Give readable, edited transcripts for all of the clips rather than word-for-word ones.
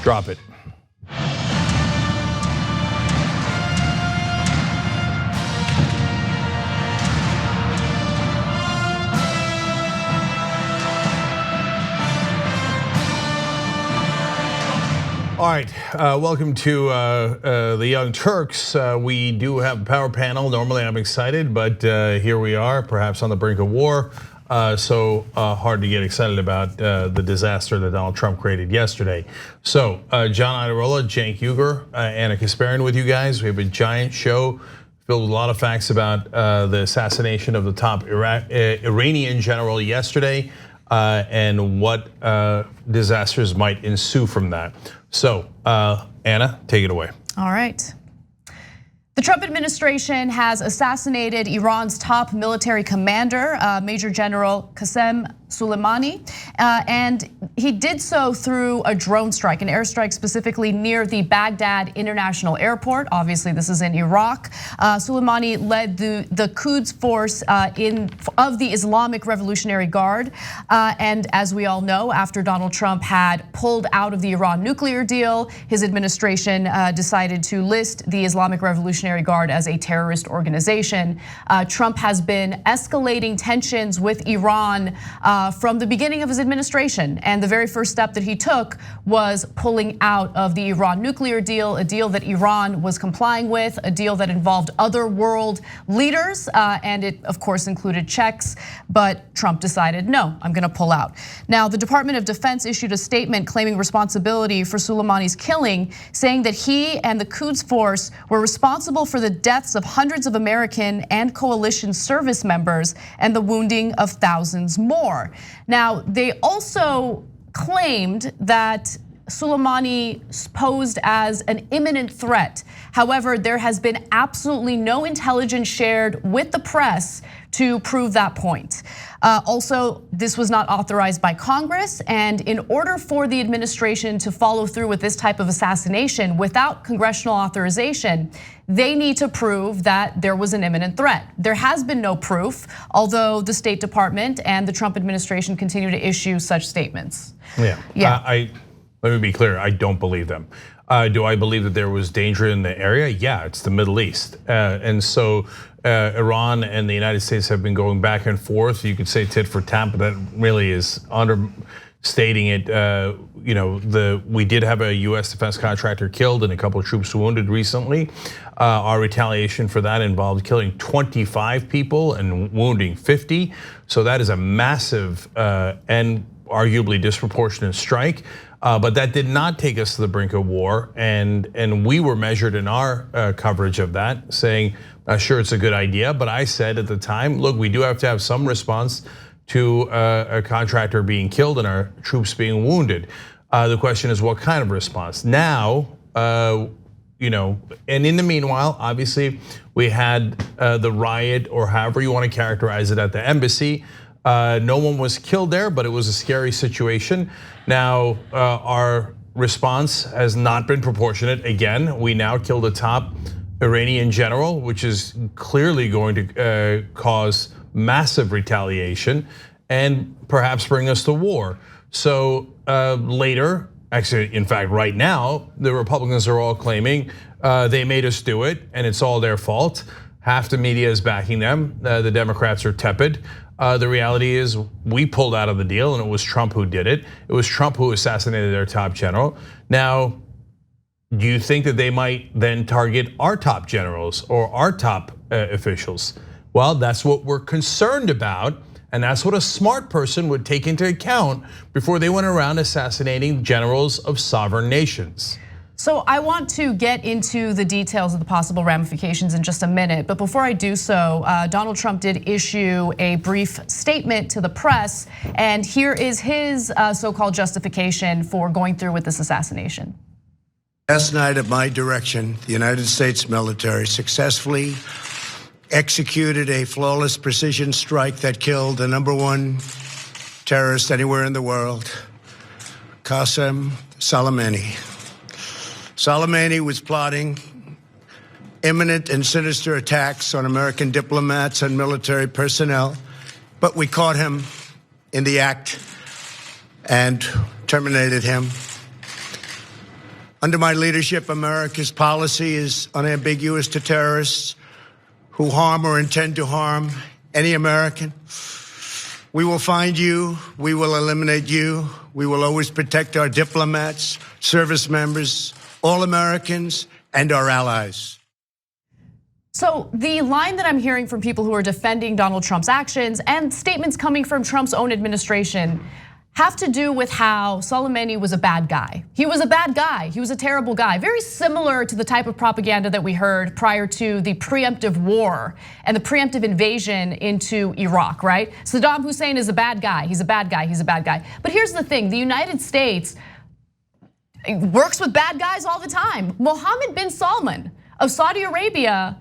Drop it. All right, welcome to the Young Turks. We do have a power panel. Normally I'm excited, but here we are, perhaps on the brink of war. So hard to get excited about the disaster that Donald Trump created yesterday. So John Iadarola, Cenk Uygur, Ana Kasparian with you guys. We have a giant show filled with a lot of facts about the assassination of the top Iranian general yesterday and what disasters might ensue from that. So Ana, take it away. All right. The Trump administration has assassinated Iran's top military commander, Major General Qasem Soleimani, and he did so through a drone strike, an airstrike specifically near the Baghdad International Airport. Obviously, this is in Iraq. Soleimani led the Quds force of the Islamic Revolutionary Guard, and as we all know, after Donald Trump had pulled out of the Iran nuclear deal, his administration decided to list the Islamic Revolutionary Guard as a terrorist organization. Trump has been escalating tensions with Iran from the beginning of his administration, and the very first step that he took was pulling out of the Iran nuclear deal, a deal that Iran was complying with, a deal that involved other world leaders, and it of course included Czechs, but Trump decided, no, I'm gonna pull out. Now, the Department of Defense issued a statement claiming responsibility for Soleimani's killing, saying that he and the Quds force were responsible for the deaths of hundreds of American and coalition service members and the wounding of thousands more. Now, they also claimed that Soleimani posed as an imminent threat. However, there has been absolutely no intelligence shared with the press to prove that point. Also, this was not authorized by Congress, and in order for the administration to follow through with this type of assassination without congressional authorization, they need to prove that there was an imminent threat. There has been no proof, although the State Department and the Trump administration continue to issue such statements. Yeah. Let me be clear, I don't believe them. Do I believe that there was danger in the area? Yeah, it's the Middle East. And so Iran and the United States have been going back and forth. You could say tit for tat, but that really is understating it. We did have a US defense contractor killed and a couple of troops wounded recently. Our retaliation for that involved killing 25 people and wounding 50. So that is a massive and arguably disproportionate strike. But that did not take us to the brink of war, and we were measured in our coverage of that, saying, sure, it's a good idea, but I said at the time, look, we do have to have some response to a contractor being killed and our troops being wounded. The question is, what kind of response? Now, and in the meanwhile, obviously, we had the riot, or however you want to characterize it, at the embassy. No one was killed there, but it was a scary situation. Now, our response has not been proportionate. Again, we now killed a top Iranian general, which is clearly going to cause massive retaliation and perhaps bring us to war. So later, actually, in fact, right now, the Republicans are all claiming they made us do it and it's all their fault. Half the media is backing them. The Democrats are tepid. The reality is we pulled out of the deal and it was Trump who did it. It was Trump who assassinated their top general. Now, do you think that they might then target our top generals or our top officials? Well, that's what we're concerned about. And that's what a smart person would take into account before they went around assassinating generals of sovereign nations. So I want to get into the details of the possible ramifications in just a minute, but before I do so, Donald Trump did issue a brief statement to the press, and here is his so-called justification for going through with this assassination. Last night, at my direction, the United States military successfully executed a flawless precision strike that killed the #1 terrorist anywhere in the world, Qasem Soleimani. Soleimani was plotting imminent and sinister attacks on American diplomats and military personnel, but we caught him in the act and terminated him. Under my leadership, America's policy is unambiguous to terrorists who harm or intend to harm any American. We will find you. We will eliminate you. We will always protect our diplomats, service members, all Americans, and our allies. So the line that I'm hearing from people who are defending Donald Trump's actions and statements coming from Trump's own administration have to do with how Soleimani was a bad guy. He was a bad guy, he was a terrible guy. Very similar to the type of propaganda that we heard prior to the preemptive war and the preemptive invasion into Iraq, right? Saddam Hussein is a bad guy, he's a bad guy, he's a bad guy. But here's the thing, the United States works with bad guys all the time. Mohammed bin Salman of Saudi Arabia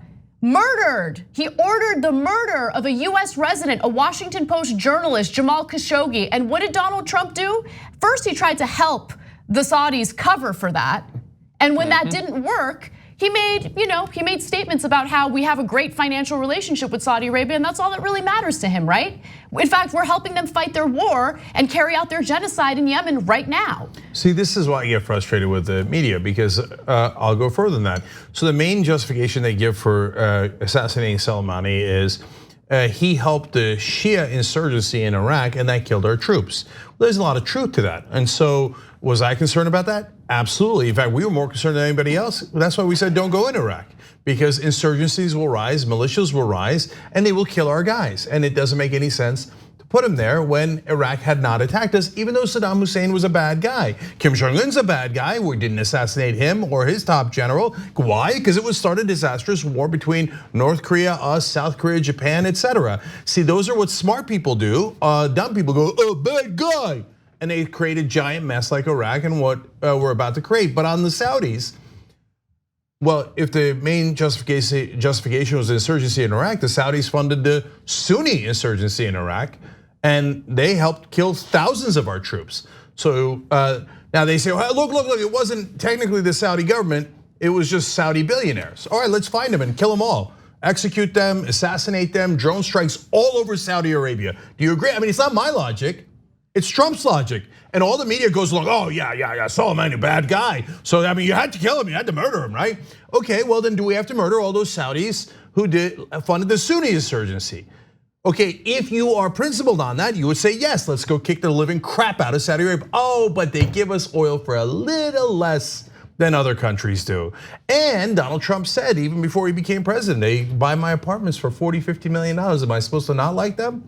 he ordered the murder of a US resident, a Washington Post journalist, Jamal Khashoggi. And what did Donald Trump do? First, he tried to help the Saudis cover for that. And when that didn't work, he made statements about how we have a great financial relationship with Saudi Arabia, and that's all that really matters to him, right? In fact, we're helping them fight their war and carry out their genocide in Yemen right now. See, this is why I get frustrated with the media, because I'll go further than that. So the main justification they give for assassinating Soleimani is he helped the Shia insurgency in Iraq, and that killed our troops. Well, there's a lot of truth to that, and so was I concerned about that? Absolutely. In fact, we were more concerned than anybody else. That's why we said don't go in Iraq, because insurgencies will rise, militias will rise, and they will kill our guys. And it doesn't make any sense to put them there when Iraq had not attacked us, even though Saddam Hussein was a bad guy. Kim Jong-un's a bad guy. We didn't assassinate him or his top general. Why? Because it was started a disastrous war between North Korea, us, South Korea, Japan, etc. See, those are what smart people do. Dumb people go, oh, bad guy. And they create a giant mess like Iraq and what we're about to create. But on the Saudis, well, if the main justification was insurgency in Iraq, the Saudis funded the Sunni insurgency in Iraq, and they helped kill thousands of our troops. So now they say, well, look, it wasn't technically the Saudi government, it was just Saudi billionaires. All right, let's find them and kill them all. Execute them, assassinate them, drone strikes all over Saudi Arabia. Do you agree? I mean, it's not my logic. It's Trump's logic, and all the media goes along, oh yeah, Soleimani, bad guy. So I mean, you had to kill him, you had to murder him, right? Okay, well then do we have to murder all those Saudis who funded the Sunni insurgency? Okay, if you are principled on that, you would say yes, let's go kick the living crap out of Saudi Arabia. Oh, but they give us oil for a little less than other countries do. And Donald Trump said, even before he became president, they buy my apartments for $40, $50 million. Am I supposed to not like them?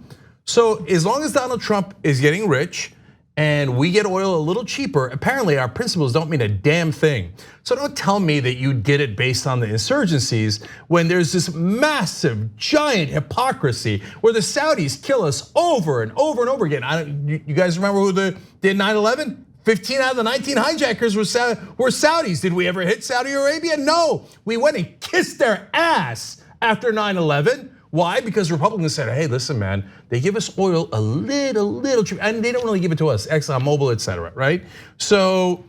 So as long as Donald Trump is getting rich and we get oil a little cheaper, apparently our principles don't mean a damn thing. So don't tell me that you did it based on the insurgencies when there's this massive, giant hypocrisy where the Saudis kill us over and over and over again. You guys remember who did 9/11? 15 out of the 19 hijackers were Saudis. Did we ever hit Saudi Arabia? No, we went and kissed their ass after 9/11. Why? Because Republicans said, hey, listen, man, they give us oil a little cheap, and they don't really give it to us, ExxonMobil, etc., right? So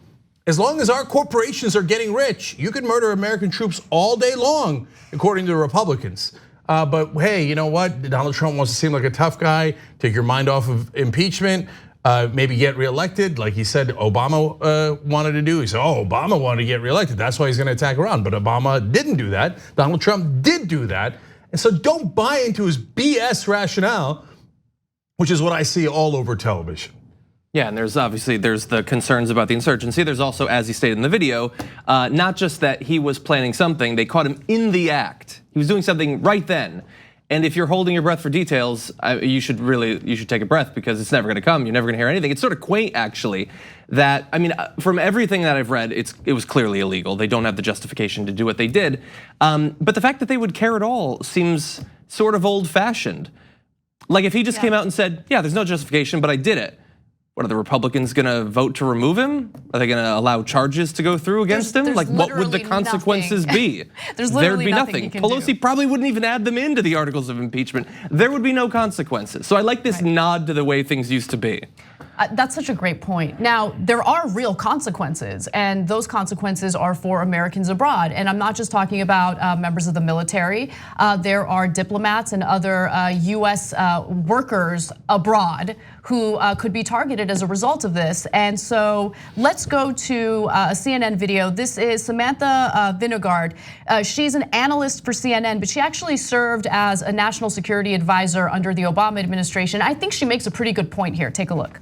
as long as our corporations are getting rich, you can murder American troops all day long, according to the Republicans. But hey, you know what? Donald Trump wants to seem like a tough guy, take your mind off of impeachment, maybe get reelected, like he said Obama wanted to do. He said, oh, Obama wanted to get reelected, that's why he's gonna attack Iran. But Obama didn't do that. Donald Trump did do that. And so don't buy into his BS rationale, which is what I see all over television. Yeah, and there's the concerns about the insurgency. There's also, as he stated in the video, not just that he was planning something, they caught him in the act. He was doing something right then. And if you're holding your breath for details, you should take a breath, because it's never gonna come, you're never gonna hear anything. It's sort of quaint, actually, that, I mean, from everything that I've read, it was clearly illegal. They don't have the justification to do what they did. But the fact that they would care at all seems sort of old fashioned. Like if he just came out and said, yeah, there's no justification, but I did it. What, are the Republicans gonna vote to remove him? Are they gonna allow charges to go through against him? Like what would the consequences be? There'd be nothing. Pelosi probably wouldn't even add them into the articles of impeachment. There would be no consequences. So I like this nod to the way things used to be. That's such a great point. Now, there are real consequences, and those consequences are for Americans abroad. And I'm not just talking about members of the military. There are diplomats and other US workers abroad who could be targeted as a result of this. And so let's go to a CNN video. This is Samantha Vinogard. She's an analyst for CNN, but she actually served as a national security advisor under the Obama administration. I think she makes a pretty good point here. Take a look.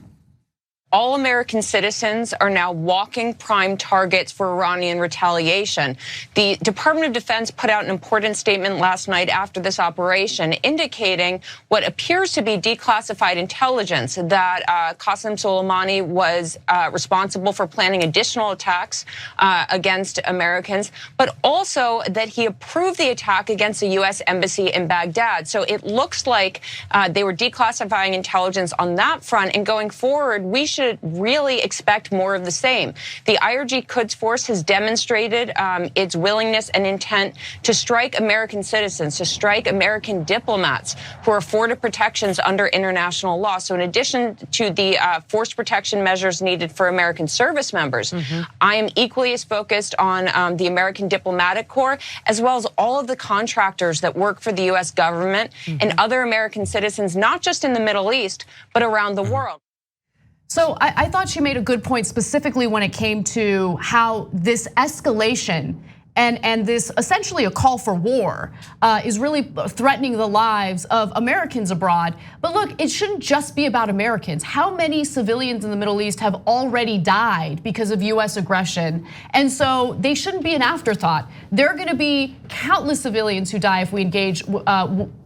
All American citizens are now walking prime targets for Iranian retaliation. The Department of Defense put out an important statement last night after this operation, indicating what appears to be declassified intelligence that Qasem Soleimani was responsible for planning additional attacks against Americans, but also that he approved the attack against the US embassy in Baghdad. So it looks like they were declassifying intelligence on that front, and going forward, we should really expect more of the same. The IRG Quds Force has demonstrated its willingness and intent to strike American citizens, to strike American diplomats who are afforded protections under international law. So in addition to the force protection measures needed for American service members, I am equally as focused on the American Diplomatic Corps, as well as all of the contractors that work for the US government and other American citizens, not just in the Middle East, but around the world. So I thought she made a good point, specifically when it came to how this escalation and this essentially a call for war is really threatening the lives of Americans abroad. But look, it shouldn't just be about Americans. How many civilians in the Middle East have already died because of US aggression? And so they shouldn't be an afterthought. There are gonna be countless civilians who die if we engage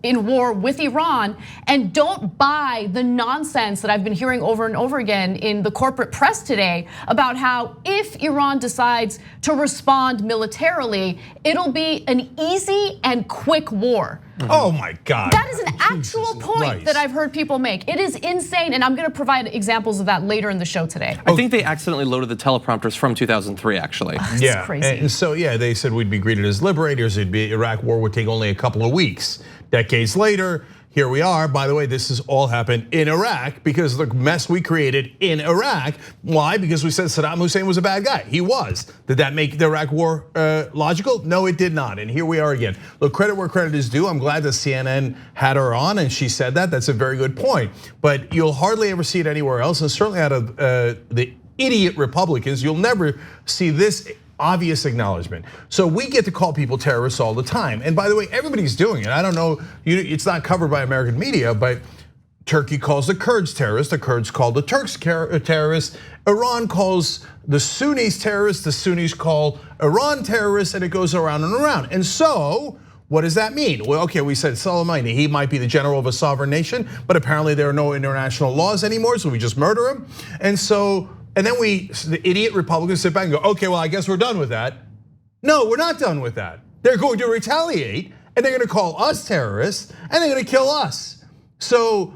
in war with Iran. And don't buy the nonsense that I've been hearing over and over again in the corporate press today about how if Iran decides to respond militarily, it'll be an easy and quick war. Oh my God. That is an actual point that I've heard people make. It is insane, and I'm gonna provide examples of that later in the show today. I think they accidentally loaded the teleprompters from 2003, actually. Yeah, crazy. And so yeah, they said we'd be greeted as liberators. It'd be Iraq war would take only a couple of weeks. Decades later, here we are. By the way, this has all happened in Iraq because the mess we created in Iraq. Why? Because we said Saddam Hussein was a bad guy. He was. Did that make the Iraq war logical? No, it did not. And here we are again. Look, credit where credit is due. I'm glad that CNN had her on and she said that. That's a very good point. But you'll hardly ever see it anywhere else, and certainly out of the idiot Republicans, you'll never see this obvious acknowledgement. So we get to call people terrorists all the time. And by the way, everybody's doing it. I don't know, it's not covered by American media, but Turkey calls the Kurds terrorists, the Kurds call the Turks terrorists, Iran calls the Sunnis terrorists, the Sunnis call Iran terrorists, and it goes around and around. And so, what does that mean? Well, okay, we said Soleimani, he might be the general of a sovereign nation, but apparently there are no international laws anymore, so we just murder him. And then the idiot Republicans sit back and go, okay, well, I guess we're done with that. No, we're not done with that. They're going to retaliate, and they're gonna call us terrorists, and they're gonna kill us. So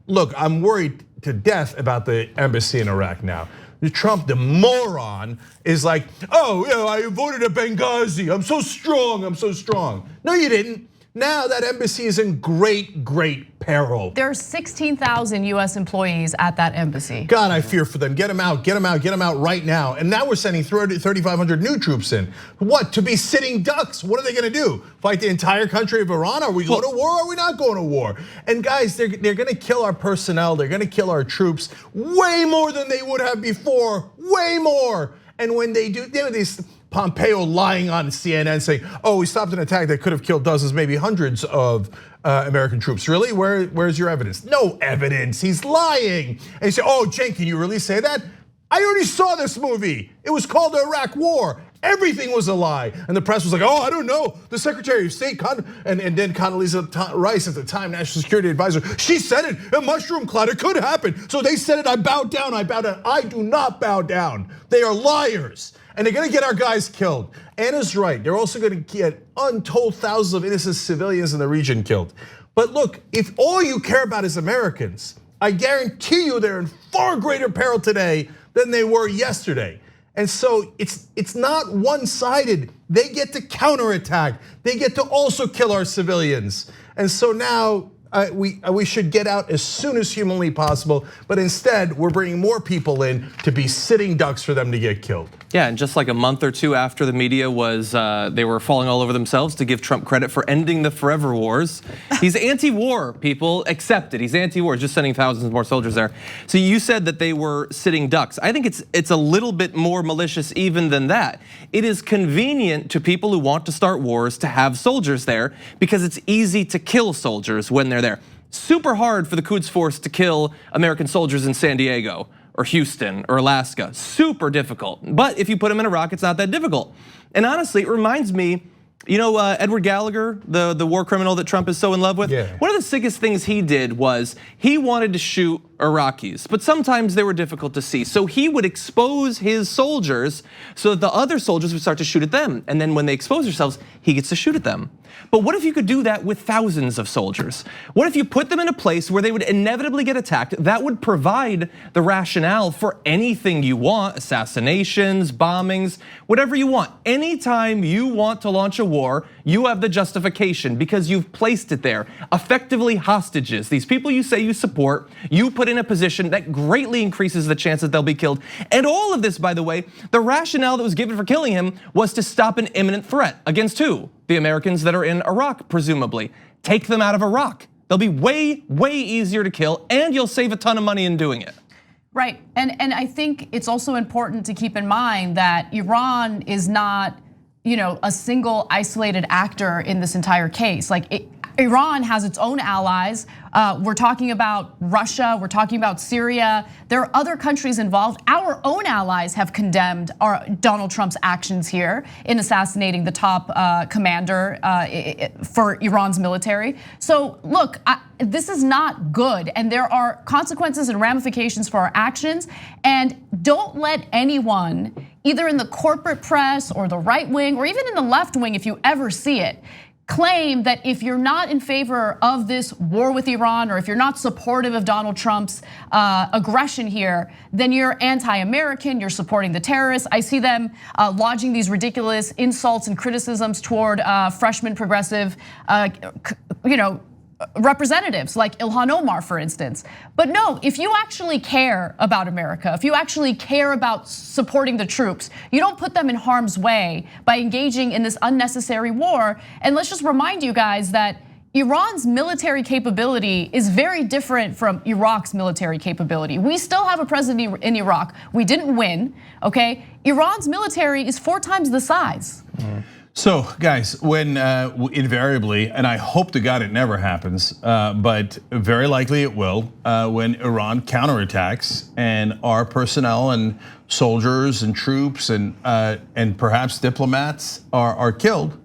look, I'm worried to death about the embassy in Iraq now. Trump, the moron, is like, oh, yeah, I voted at Benghazi. I'm so strong, I'm so strong. No, you didn't. Now that embassy is in great, great peril. There are 16,000 US employees at that embassy. God, I fear for them. Get them out, get them out, get them out right now. And now we're sending 3,500 new troops in. What, to be sitting ducks? What are they gonna do? Fight the entire country of Iran? Are we going to war or are we not going to war? And guys, they're gonna kill our personnel, they're gonna kill our troops way more than they would have before, way more. And when they do, these Pompeo lying on CNN saying, oh, we stopped an attack that could have killed dozens, maybe hundreds of American troops. Really, where's your evidence? No evidence, he's lying. And you say, oh, Cenk, can you really say that? I already saw this movie. It was called the Iraq War. Everything was a lie. And the press was like, oh, I don't know. The Secretary of State, and then Condoleezza Rice at the time, National Security Advisor, she said it, a mushroom cloud, it could happen. So they said it, I bowed down, I bowed down. I do not bow down. They are liars. And they're gonna get our guys killed. Anna's right, they're also gonna get untold thousands of innocent civilians in the region killed. But look, if all you care about is Americans, I guarantee you they're in far greater peril today than they were yesterday. And so it's not one-sided. They get to counterattack. They get to also kill our civilians. And so now we should get out as soon as humanly possible, but instead we're bringing more people in to be sitting ducks for them to get killed. Yeah, and just like a month or two after the media was, they were falling all over themselves to give Trump credit for ending the forever wars. He's anti-war, people, accept it. He's anti-war, just sending thousands more soldiers there. So you said that they were sitting ducks. I think it's a little bit more malicious even than that. It is convenient to people who want to start wars to have soldiers there because it's easy to kill soldiers when they're there. Super hard for the Quds Force to kill American soldiers in San Diego or Houston or Alaska, super difficult. But if you put them in Iraq, it's not that difficult. And honestly, it reminds me, you know, Edward Gallagher, the war criminal that Trump is so in love with? Yeah. One of the sickest things he did was he wanted to shoot Iraqis, but sometimes they were difficult to see. So he would expose his soldiers so that the other soldiers would start to shoot at them. And then when they expose themselves, he gets to shoot at them. But what if you could do that with thousands of soldiers? What if you put them in a place where they would inevitably get attacked? That would provide the rationale for anything you want, assassinations, bombings, whatever you want. Anytime you want to launch a war, you have the justification because you've placed it there. Effectively hostages, these people you say you support, you put in a position that greatly increases the chance that they'll be killed. And all of this, by the way, the rationale that was given for killing him was to stop an imminent threat. Against who? The Americans that are in Iraq, presumably. Take them out of Iraq. They'll be way, way easier to kill, and you'll save a ton of money in doing it. Right, and I think it's also important to keep in mind that Iran is not, you know, a single isolated actor in this entire case. Like Iran has its own allies. We're talking about Russia, we're talking about Syria. There are other countries involved. Our own allies have condemned Donald Trump's actions here in assassinating the top commander for Iran's military. So look, this is not good, and there are consequences and ramifications for our actions. And don't let anyone, either in the corporate press or the right wing, or even in the left wing, if you ever see it, claim that if you're not in favor of this war with Iran, or if you're not supportive of Donald Trump's aggression here, then you're anti-American, you're supporting the terrorists. I see them lodging these ridiculous insults and criticisms toward freshman progressive, representatives like Ilhan Omar, for instance. But no, if you actually care about America, if you actually care about supporting the troops, you don't put them in harm's way by engaging in this unnecessary war. And let's just remind you guys that Iran's military capability is very different from Iraq's military capability. We still have a president in Iraq. We didn't win, okay? Iran's military is 4 times the size. So guys, when invariably, and I hope to God it never happens, but very likely it will, when Iran counterattacks and our personnel and soldiers and troops and perhaps diplomats are killed,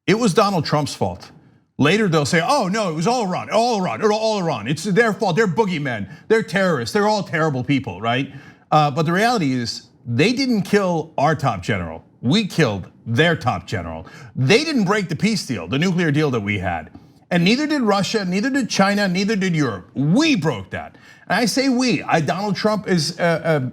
it was Donald Trump's fault. Later they'll say, oh no, it was all Iran, all Iran. It's their fault, they're boogeymen, they're terrorists, they're all terrible people, right? But the reality is, they didn't kill our top general. We killed their top general. They didn't break the peace deal, the nuclear deal that we had. And neither did Russia, neither did China, neither did Europe. We broke that. And I say we, Donald Trump is an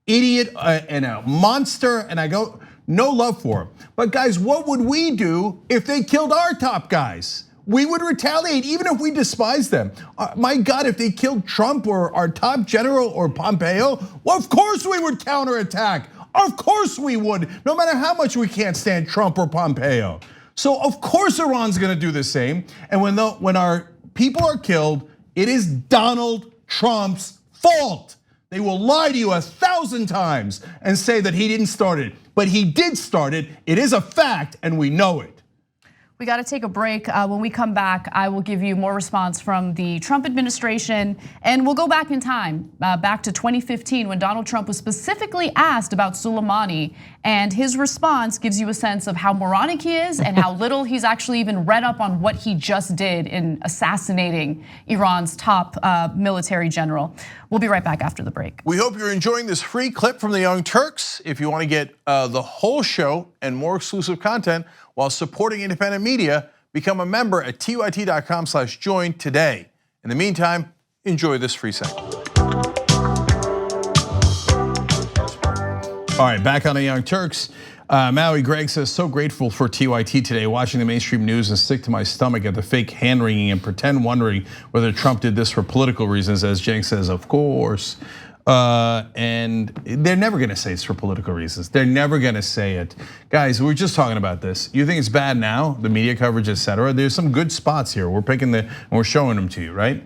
idiot and a monster, and I go, no love for him. But guys, what would we do if they killed our top guys? We would retaliate, even if we despise them. My God, if they killed Trump or our top general or Pompeo, well, of course we would counterattack. Of course we would, no matter how much we can't stand Trump or Pompeo. So of course Iran's gonna do the same. And when our people are killed, it is Donald Trump's fault. They will lie to you 1,000 times and say that he didn't start it, but he did start it. It is a fact, and we know it. We got to take a break. When we come back, I will give you more response from the Trump administration, and we'll go back in time, back to 2015 when Donald Trump was specifically asked about Soleimani, and his response gives you a sense of how moronic he is and how little he's actually even read up on what he just did in assassinating Iran's top military general. We'll be right back after the break. We hope you're enjoying this free clip from the Young Turks. If you want to get the whole show and more exclusive content while supporting independent media, become a member at tyt.com/join today. In the meantime, enjoy this free segment. All right, back on the Young Turks. Maui Greg says, so grateful for TYT today, watching the mainstream news and sick to my stomach at the fake hand wringing and pretend wondering whether Trump did this for political reasons, as Cenk says, of course. And they're never gonna say it's for political reasons. They're never gonna say it. Guys, we're just talking about this. You think it's bad now, the media coverage, etc. There's some good spots here. We're picking and we're showing them to you, right?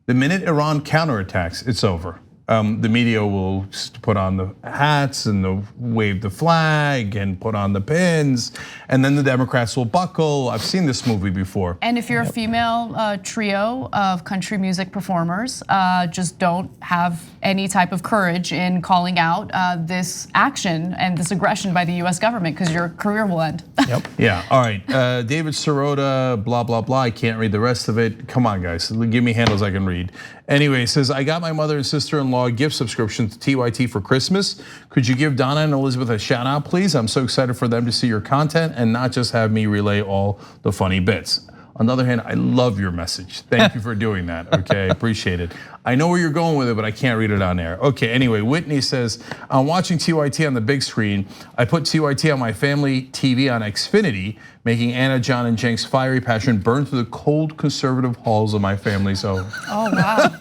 The minute Iran counterattacks, it's over. The media will put on the hats and wave the flag and put on the pins, and then the Democrats will buckle. I've seen this movie before. And if you're a female trio of country music performers, just don't have any type of courage in calling out this action and this aggression by the US government, because your career will end. Yep. Yeah, all right. David Sirota, blah, blah, blah. I can't read the rest of it. Come on, guys, give me handles I can read. Anyway, it says, I got my mother and sister-in-law gift subscription to TYT for Christmas. Could you give Donna and Elizabeth a shout out, please? I'm so excited for them to see your content and not just have me relay all the funny bits. On the other hand, I love your message. Thank you for doing that, okay, I appreciate it. I know where you're going with it, but I can't read it on air. Okay, anyway, Whitney says, I'm watching TYT on the big screen. I put TYT on my family TV on Xfinity, making Anna, John, and Cenk's fiery passion burn through the cold conservative halls of my family's home. Oh, wow.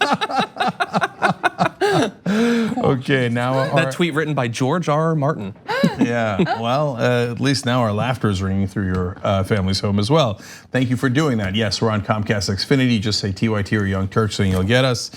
Okay, now that tweet written by George R. Martin. Yeah, well, at least now our laughter is ringing through your family's home as well. Thank you for doing that. Yes, we're on Comcast Xfinity. Just say TYT or Young Turks and you'll get us.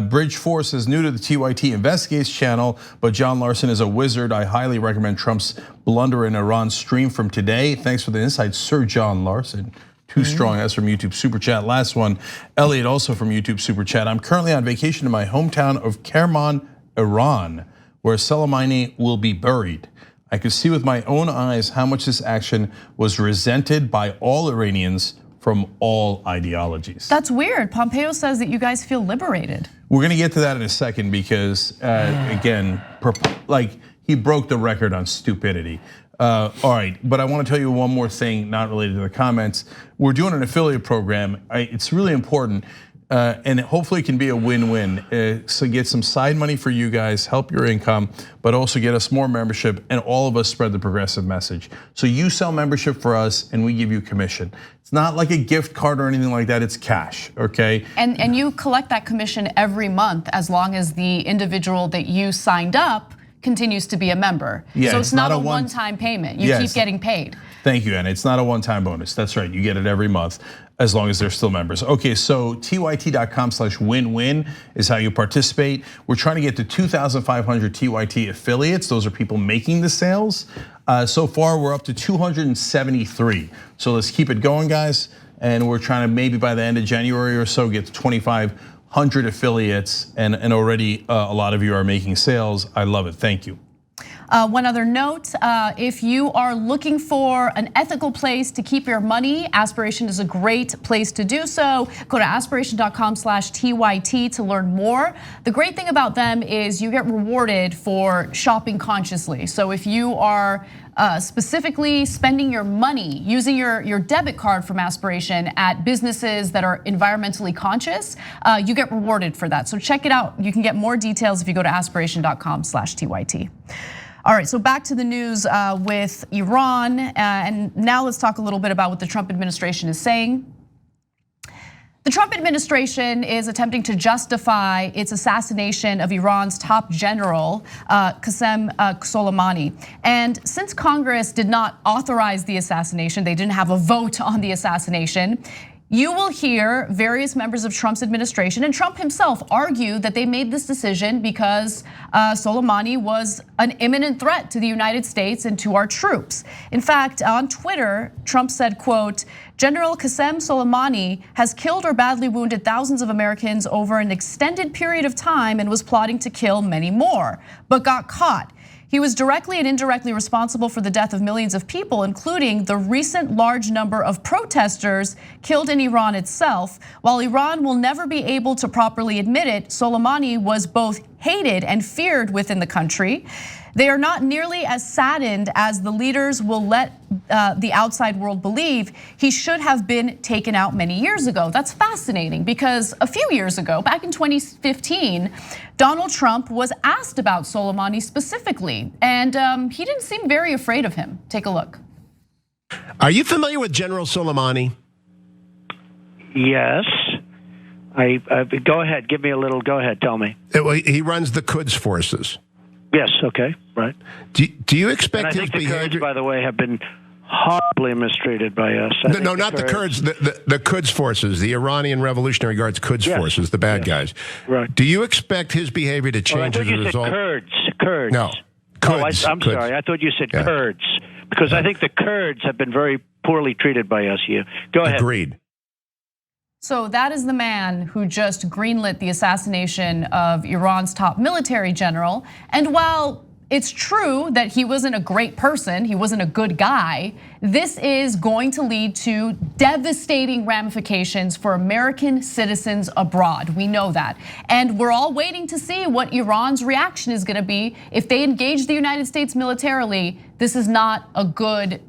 Bridge Force is new to the TYT Investigates channel, but John Larson is a wizard. I highly recommend Trump's blunder in Iran stream from today. Thanks for the insight, Sir John Larson. Too strong, that's from YouTube Super Chat. Last one, Elliot also from YouTube Super Chat. I'm currently on vacation in my hometown of Kerman, Iran, where Soleimani will be buried. I could see with my own eyes how much this action was resented by all Iranians from all ideologies. That's weird. Pompeo says that you guys feel liberated. We're gonna get to that in a second because, again, like he broke the record on stupidity. All right, but I want to tell you one more thing, not related to the comments. We're doing an affiliate program. It's really important, and hopefully it can be a win-win. So get some side money for you guys, help your income, but also get us more membership, and all of us spread the progressive message. So you sell membership for us, and we give you commission. It's not like a gift card or anything like that. It's cash, okay? And you collect that commission every month as long as the individual that you signed up continues to be a member. Yeah, so it's not a one-time payment. You keep getting paid. Thank you, Anna. It's not a one-time bonus. That's right. You get it every month as long as they're still members. Okay, so tyt.com/win-win is how you participate. We're trying to get to 2,500 TYT affiliates. Those are people making the sales. So far, we're up to 273. So let's keep it going, guys. And we're trying to maybe by the end of January or so get to 2,500 affiliates, and already a lot of you are making sales. I love it, thank you. One other note, if you are looking for an ethical place to keep your money, Aspiration is a great place to do so. Go to aspiration.com/TYT to learn more. The great thing about them is you get rewarded for shopping consciously. So if you are specifically spending your money, using your debit card from Aspiration at businesses that are environmentally conscious, you get rewarded for that. So check it out. You can get more details if you go to aspiration.com/TYT. All right, so back to the news with Iran, and now let's talk a little bit about what the Trump administration is saying. The Trump administration is attempting to justify its assassination of Iran's top general, Qasem Soleimani. And since Congress did not authorize the assassination, they didn't have a vote on the assassination, you will hear various members of Trump's administration and Trump himself argue that they made this decision because Soleimani was an imminent threat to the United States and to our troops. In fact, on Twitter, Trump said, quote, General Qasem Soleimani has killed or badly wounded thousands of Americans over an extended period of time and was plotting to kill many more, but got caught. He was directly and indirectly responsible for the death of millions of people, including the recent large number of protesters killed in Iran itself. While Iran will never be able to properly admit it, Soleimani was both hated and feared within the country. They are not nearly as saddened as the leaders will let the outside world believe. He should have been taken out many years ago. That's fascinating because a few years ago, back in 2015, Donald Trump was asked about Soleimani specifically, and he didn't seem very afraid of him. Take a look. Are you familiar with General Soleimani? Yes. Go ahead. Give me a little. Go ahead. Tell me. He runs the Quds forces. Yes. Okay. Right. Do you expect and I his think the behavior? Kurds, by the way, have been horribly mistreated by us. No, not the Kurds. The Quds forces, the Iranian Revolutionary Guards Quds forces, the bad guys. Right. Do you expect his behavior to change as a result? Kurds. No. Quds. I'm sorry. I thought you said Kurds because I think the Kurds have been very poorly treated by us. Go ahead. Agreed. So that is the man who just greenlit the assassination of Iran's top military general. And while it's true that he wasn't a great person, he wasn't a good guy, this is going to lead to devastating ramifications for American citizens abroad. We know that. And we're all waiting to see what Iran's reaction is gonna be. If they engage the United States militarily, this is not a good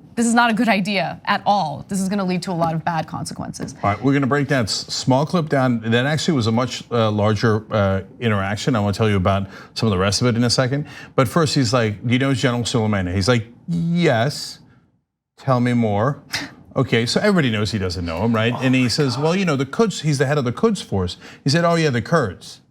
idea at all. This is gonna lead to a lot of bad consequences. All right, we're gonna break that small clip down. That actually was a much larger interaction. I wanna tell you about some of the rest of it in a second. But first he's like, do you know General Soleimani? He's like, yes, tell me more. Okay, so everybody knows he doesn't know him, right? And he says, well, you know, the Quds, he's the head of the Quds force. He said, oh yeah, the Kurds.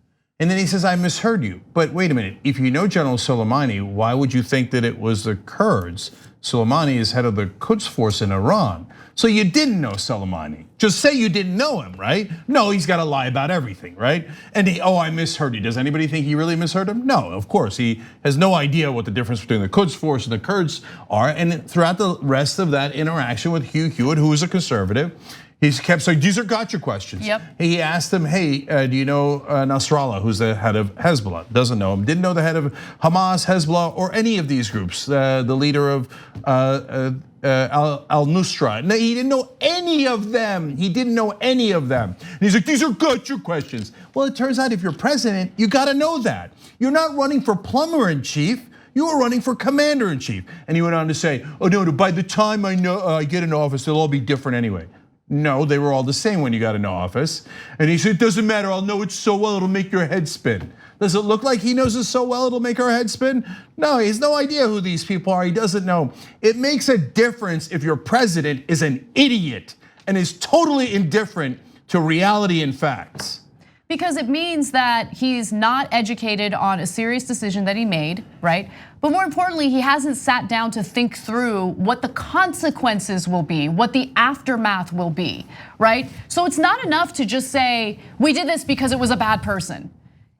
And then he says, I misheard you. But wait a minute, if you know General Soleimani, why would you think that it was the Kurds? Soleimani is head of the Quds force in Iran. So you didn't know Soleimani. Just say you didn't know him, right? No, he's got to lie about everything, right? And I misheard you. Does anybody think he really misheard him? No, of course. He has no idea what the difference between the Quds force and the Kurds are. And throughout the rest of that interaction with Hugh Hewitt, who is a conservative, he kept saying, these are gotcha questions. Yep. He asked him, hey, do you know Nasrallah, who's the head of Hezbollah? Doesn't know him. Didn't know the head of Hamas, Hezbollah, or any of these groups. The leader of al-Nusra. No, he didn't know any of them. He didn't know any of them. And he's like, these are gotcha questions. Well, it turns out if you're president, you gotta know that. You're not running for plumber in chief. You were running for commander in chief. And he went on to say, oh no, by the time I get in office, they'll all be different anyway. No, they were all the same when you got into office. And he said, it doesn't matter, I'll know it so well, it'll make your head spin. Does it look like he knows it so well, it'll make our head spin? No, he has no idea who these people are, he doesn't know. It makes a difference if your president is an idiot and is totally indifferent to reality and facts. Because it means that he's not educated on a serious decision that he made, right? But more importantly, he hasn't sat down to think through what the consequences will be, what the aftermath will be, right? So it's not enough to just say, we did this because it was a bad person.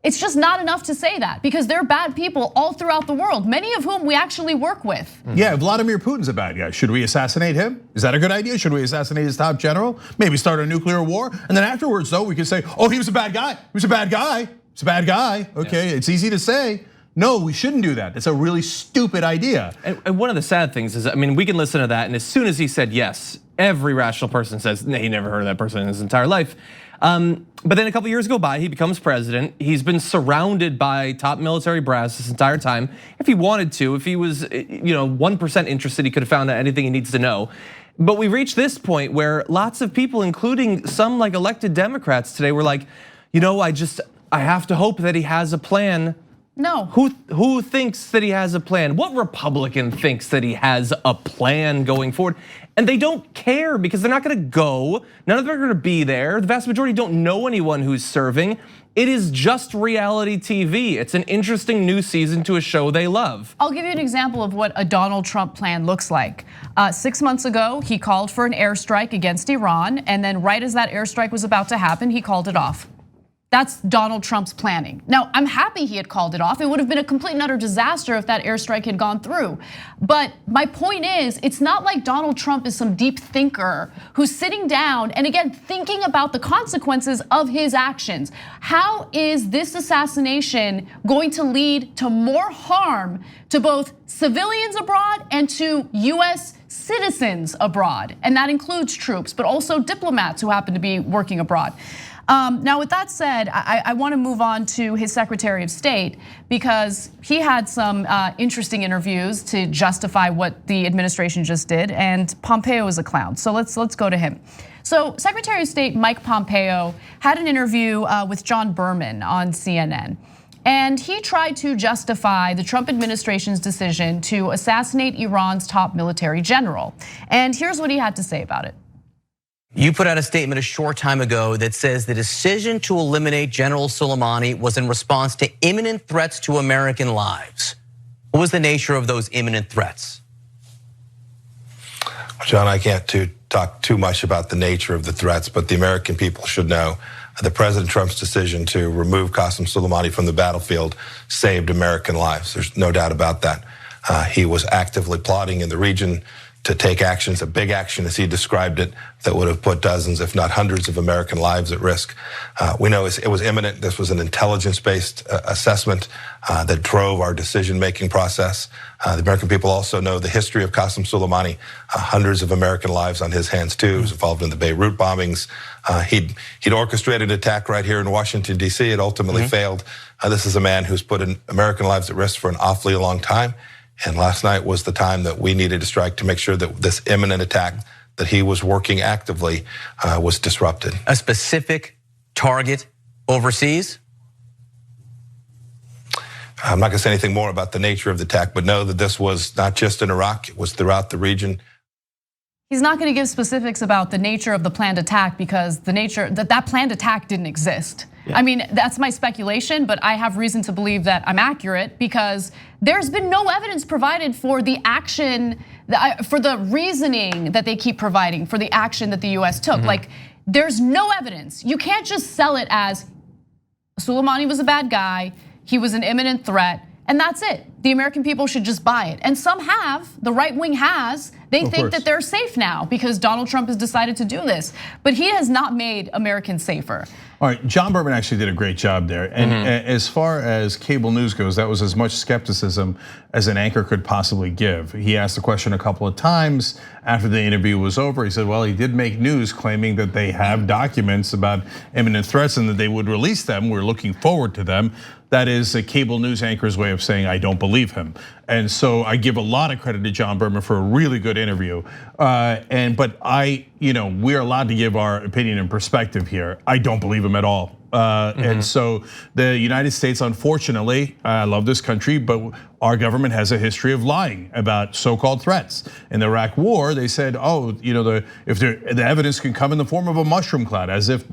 It's just not enough to say that because there are bad people all throughout the world, many of whom we actually work with. Yeah, Vladimir Putin's a bad guy. Should we assassinate him? Is that a good idea? Should we assassinate his top general? Maybe start a nuclear war? And then afterwards, though, we can say, oh, he was a bad guy. He was a bad guy. He's a bad guy. Okay, it's easy to say. No, we shouldn't do that. It's a really stupid idea. And one of the sad things is, I mean, we can listen to that, and as soon as he said yes, every rational person says, nah, he never heard of that person in his entire life. But then a couple years go by, he becomes president. He's been surrounded by top military brass this entire time. If he wanted to, if he was 1% interested, he could have found out anything he needs to know. But we reached this point where lots of people, including some like elected Democrats today, were like, I have to hope that he has a plan. No. Who thinks that he has a plan? What Republican thinks that he has a plan going forward? And they don't care because they're not gonna go. None of them are gonna be there. The vast majority don't know anyone who's serving. It is just reality TV. It's an interesting new season to a show they love. I'll give you an example of what a Donald Trump plan looks like. 6 months ago, he called for an airstrike against Iran, and then right as that airstrike was about to happen, he called it off. That's Donald Trump's planning. Now, I'm happy he had called it off. It would have been a complete and utter disaster if that airstrike had gone through. But my point is, it's not like Donald Trump is some deep thinker who's sitting down and again, thinking about the consequences of his actions. How is this assassination going to lead to more harm to both civilians abroad and to US citizens abroad? And that includes troops, but also diplomats who happen to be working abroad. Now, with that said, I want to move on to his Secretary of State because he had some interesting interviews to justify what the administration just did, and Pompeo is a clown. So let's go to him. So Secretary of State Mike Pompeo had an interview with John Berman on CNN. And he tried to justify the Trump administration's decision to assassinate Iran's top military general. And here's what he had to say about it. You put out a statement a short time ago that says the decision to eliminate General Soleimani was in response to imminent threats to American lives. What was the nature of those imminent threats? John, I can't talk too much about the nature of the threats, but the American people should know that President Trump's decision to remove Qasem Soleimani from the battlefield saved American lives. There's no doubt about that. He was actively plotting in the region to take actions, a big action as he described it, that would have put dozens, if not hundreds of American lives at risk. We know it was imminent. This was an intelligence-based assessment that drove our decision-making process. The American people also know the history of Qasem Soleimani, hundreds of American lives on his hands too. He was involved in the Beirut bombings. He'd orchestrated an attack right here in Washington, D.C. It ultimately failed. This is a man who's put American lives at risk for an awfully long time. And last night was the time that we needed to strike to make sure that this imminent attack that he was working actively was disrupted. A specific target overseas? I'm not gonna say anything more about the nature of the attack, but know that this was not just in Iraq, it was throughout the region. He's not going to give specifics about the nature of the planned attack because that planned attack didn't exist. Yeah. I mean, that's my speculation, but I have reason to believe that I'm accurate because there's been no evidence provided for the action, for the reasoning that they keep providing for the action that the US took. Like, there's no evidence. You can't just sell it as Soleimani was a bad guy, he was an imminent threat, and that's it. The American people should just buy it. And some have, the right wing has, they think that they're safe now because Donald Trump has decided to do this. But he has not made Americans safer. All right, John Berman actually did a great job there. And as far as cable news goes, that was as much skepticism as an anchor could possibly give. He asked the question a couple of times after the interview was over. He said, well, he did make news claiming that they have documents about imminent threats and that they would release them. We're looking forward to them. That is a cable news anchor's way of saying, I don't believe him. And so I give a lot of credit to John Berman for a really good interview. But we're allowed to give our opinion and perspective here. I don't believe him at all. And so the United States, unfortunately, I love this country, but our government has a history of lying about so-called threats. In the Iraq War, they said, if the evidence can come in the form of a mushroom cloud, as if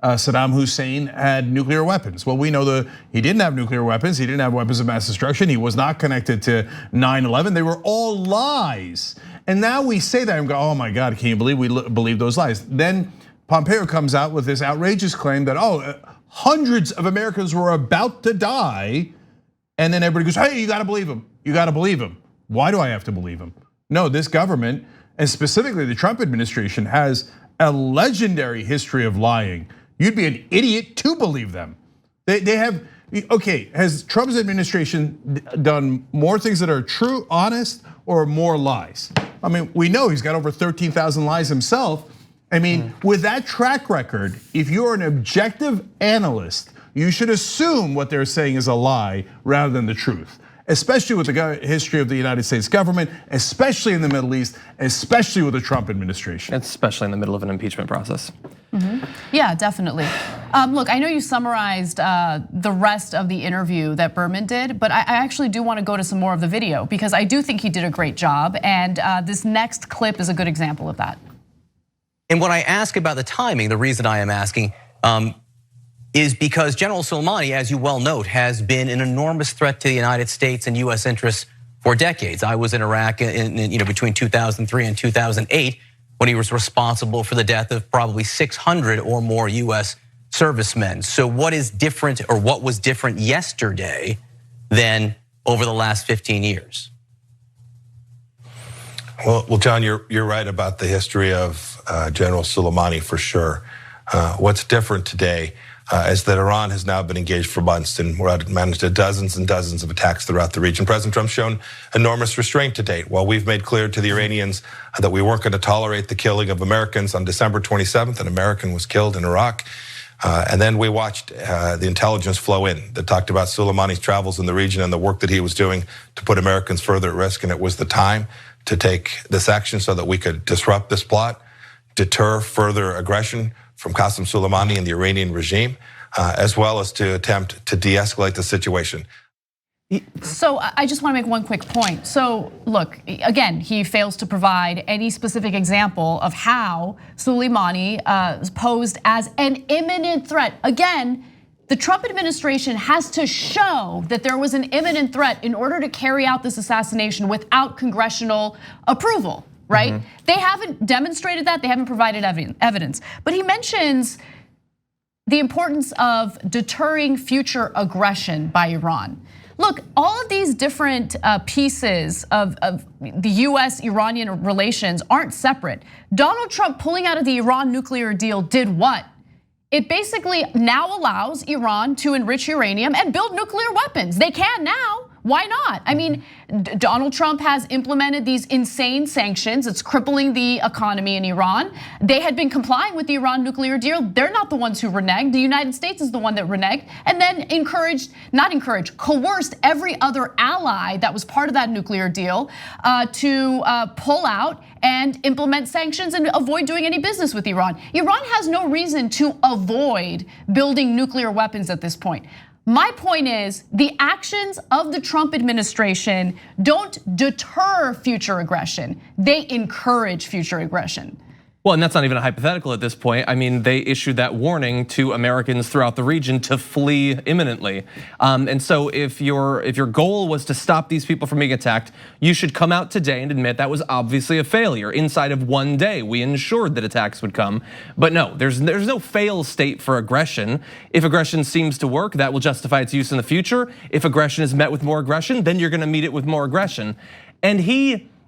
Saddam Hussein had nuclear weapons. Well, we know he didn't have nuclear weapons. He didn't have weapons of mass destruction. He was not connected to 9/11. They were all lies. And now we say that and go, oh my God, can you believe we believe those lies? Then Pompeo comes out with this outrageous claim that, hundreds of Americans were about to die. And then everybody goes, hey, you gotta believe him. You gotta believe him. Why do I have to believe him? No, this government, and specifically the Trump administration, has a legendary history of lying. You'd be an idiot to believe them. They have, has Trump's administration done more things that are true, honest, or more lies? I mean, we know he's got over 13,000 lies himself. I mean, with that track record, if you're an objective analyst, you should assume what they're saying is a lie rather than the truth. Especially with the history of the United States government, especially in the Middle East, especially with the Trump administration. Especially in the middle of an impeachment process. Yeah, definitely. Look, I know you summarized the rest of the interview that Berman did, but I actually do want to go to some more of the video because I do think he did a great job, and this next clip is a good example of that. And when I ask about the timing, the reason I am asking is because General Soleimani, as you well note, has been an enormous threat to the United States and US interests for decades. I was in Iraq between 2003 and 2008 when he was responsible for the death of probably 600 or more US servicemen. So what is different, or what was different yesterday than over the last 15 years? Well, John, you're right about the history of General Soleimani for sure. What's different today is that Iran has now been engaged for months, and we're managed dozens and dozens of attacks throughout the region. President Trump's shown enormous restraint to date. While we've made clear to the Iranians that we weren't going to tolerate the killing of Americans on December 27th, an American was killed in Iraq. And then we watched the intelligence flow in that talked about Soleimani's travels in the region and the work that he was doing to put Americans further at risk. And it was the time to take this action so that we could disrupt this plot, deter further aggression from Qasem Soleimani and the Iranian regime, as well as to attempt to de-escalate the situation. So I just want to make one quick point. So look, again, he fails to provide any specific example of how Soleimani posed as an imminent threat. Again, the Trump administration has to show that there was an imminent threat in order to carry out this assassination without congressional approval, right? Mm-hmm. They haven't demonstrated that, they haven't provided evidence. But he mentions the importance of deterring future aggression by Iran. Look, all of these different pieces of the US-Iranian relations aren't separate. Donald Trump pulling out of the Iran nuclear deal did what? It basically now allows Iran to enrich uranium and build nuclear weapons. They can now. Why not? I mean, Donald Trump has implemented these insane sanctions. It's crippling the economy in Iran. They had been complying with the Iran nuclear deal. They're not the ones who reneged. The United States is the one that reneged and then coerced every other ally that was part of that nuclear deal to pull out and implement sanctions and avoid doing any business with Iran. Iran has no reason to avoid building nuclear weapons at this point. My point is, the actions of the Trump administration don't deter future aggression, they encourage future aggression. Well, and that's not even a hypothetical at this point. I mean, they issued that warning to Americans throughout the region to flee imminently. And so if your goal was to stop these people from being attacked, you should come out today and admit that was obviously a failure. Inside of one day, we ensured that attacks would come. But no, there's no fail state for aggression. If aggression seems to work, that will justify its use in the future. If aggression is met with more aggression, then you're gonna meet it with more aggression. And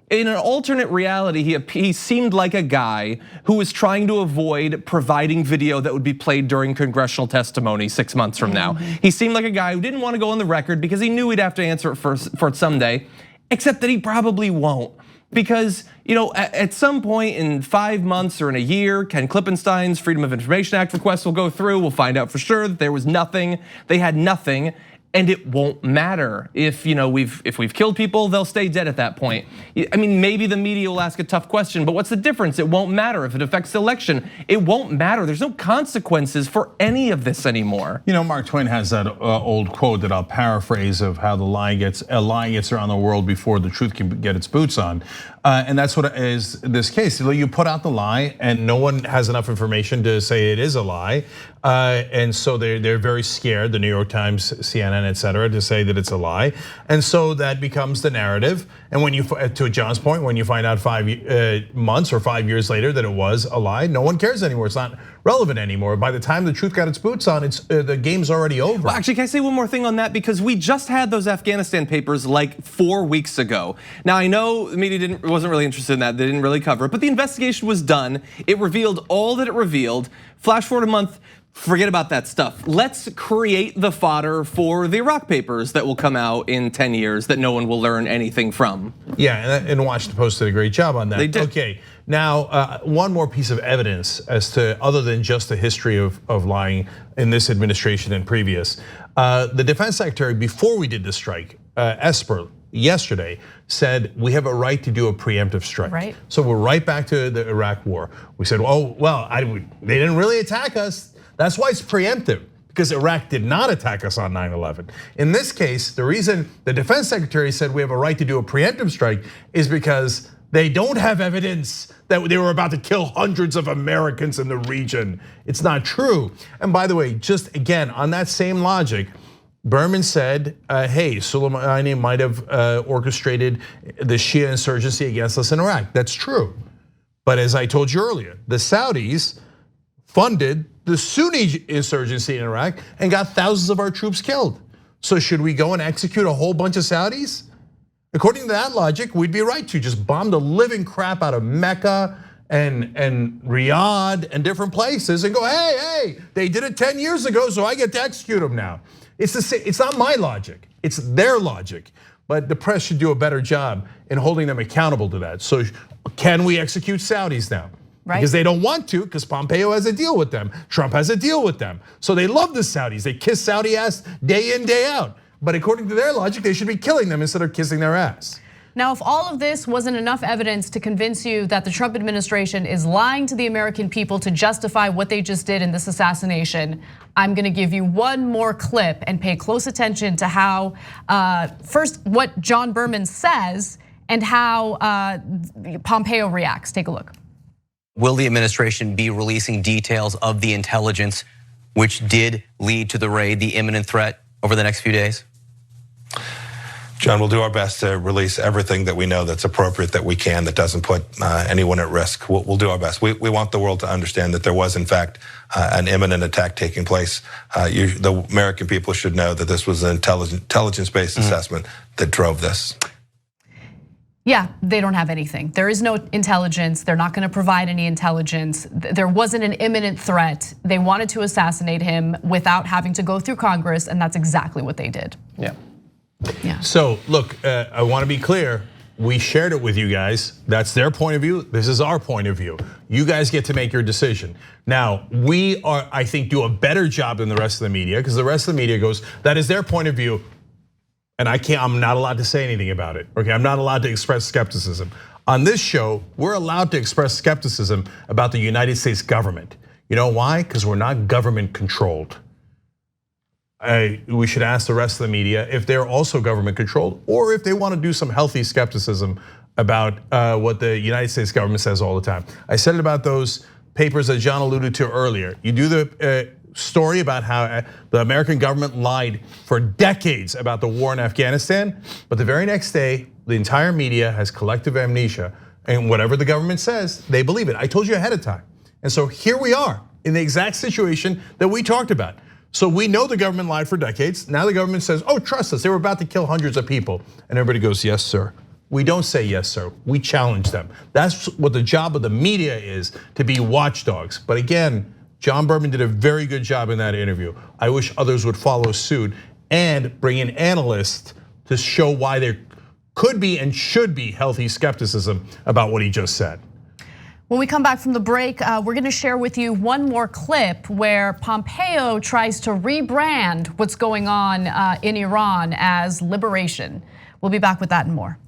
in an alternate reality, he seemed like a guy who was trying to avoid providing video that would be played during congressional testimony 6 months from now. He seemed like a guy who didn't want to go on the record because he knew he'd have to answer it for it someday, except that he probably won't. Because at some point in 5 months or in a year, Ken Klippenstein's Freedom of Information Act request will go through. We'll find out for sure that there was nothing, they had nothing. And it won't matter if we've killed people, they'll stay dead at that point. I mean, maybe the media will ask a tough question, but what's the difference? It won't matter if it affects the election. It won't matter. There's no consequences for any of this anymore. Mark Twain has that old quote that I'll paraphrase of how a lie gets around the world before the truth can get its boots on. And that's what is this case. You put out the lie, and no one has enough information to say it is a lie, and so they're very scared. The New York Times, CNN, et cetera, to say that it's a lie, and so that becomes the narrative. And when to John's point, when you find out 5 months or 5 years later that it was a lie, no one cares anymore. It's not relevant anymore. By the time the truth got its boots on, the game's already over. Well, actually, can I say one more thing on that? Because we just had those Afghanistan papers like 4 weeks ago. Now, I know the media wasn't really interested in that. They didn't really cover it, but the investigation was done. It revealed all that it revealed. Flash forward a month, forget about that stuff. Let's create the fodder for the Iraq papers that will come out in 10 years that no one will learn anything from. Yeah, and Washington Post did a great job on that. They did. Okay, now one more piece of evidence as to, other than just the history of lying in this administration and previous. The defense secretary, before we did the strike, Esper, yesterday said we have a right to do a preemptive strike. Right. So we're right back to the Iraq war. We said, oh, well, they didn't really attack us. That's why it's preemptive, because Iraq did not attack us on 9/11. In this case, the reason the defense secretary said we have a right to do a preemptive strike is because they don't have evidence that they were about to kill hundreds of Americans in the region. It's not true. And by the way, just again, on that same logic, Berman said, hey, Soleimani might have orchestrated the Shia insurgency against us in Iraq. That's true. But as I told you earlier, the Saudis funded the Sunni insurgency in Iraq and got thousands of our troops killed. So should we go and execute a whole bunch of Saudis? According to that logic, we'd be right to just bomb the living crap out of Mecca and Riyadh and different places and go, hey, they did it 10 years ago, so I get to execute them now. It's not my logic, it's their logic. But the press should do a better job in holding them accountable to that. So can we execute Saudis now? Right. Because they don't want to, because Pompeo has a deal with them. Trump has a deal with them. So they love the Saudis. They kiss Saudi ass day in, day out. But according to their logic, they should be killing them instead of kissing their ass. Now, if all of this wasn't enough evidence to convince you that the Trump administration is lying to the American people to justify what they just did in this assassination, I'm gonna give you one more clip and pay close attention to how, first, what John Berman says and how Pompeo reacts. Take a look. Will the administration be releasing details of the intelligence which did lead to the raid, the imminent threat, over the next few days? John, we'll do our best to release everything that we know that's appropriate, that we can, that doesn't put anyone at risk. We'll do our best. We want the world to understand that there was, in fact, an imminent attack taking place. The American people should know that this was an intelligence-based assessment that drove this. Yeah, they don't have anything. There is no intelligence. They're not gonna provide any intelligence. There wasn't an imminent threat. They wanted to assassinate him without having to go through Congress, and that's exactly what they did. Yeah. So look, I wanna be clear. We shared it with you guys. That's their point of view. This is our point of view. You guys get to make your decision. Now, we are, I think, do a better job than the rest of the media, because the rest of the media goes, that is their point of view. And I'm not allowed to say anything about it. Okay, I'm not allowed to express skepticism. On this show, we're allowed to express skepticism about the United States government. You know why? Because we're not government controlled. We should ask the rest of the media if they're also government controlled, or if they want to do some healthy skepticism about what the United States government says all the time. I said it about those papers that John alluded to earlier. You do the story about how the American government lied for decades about the war in Afghanistan, but the very next day, the entire media has collective amnesia, and whatever the government says, they believe it. I told you ahead of time. And so here we are in the exact situation that we talked about. So we know the government lied for decades. Now the government says, trust us, they were about to kill hundreds of people. And everybody goes, yes, sir. We don't say yes, sir. We challenge them. That's what the job of the media is, to be watchdogs. But again, John Berman did a very good job in that interview. I wish others would follow suit and bring in analysts to show why there could be and should be healthy skepticism about what he just said. When we come back from the break, we're gonna share with you one more clip where Pompeo tries to rebrand what's going on in Iran as liberation. We'll be back with that and more.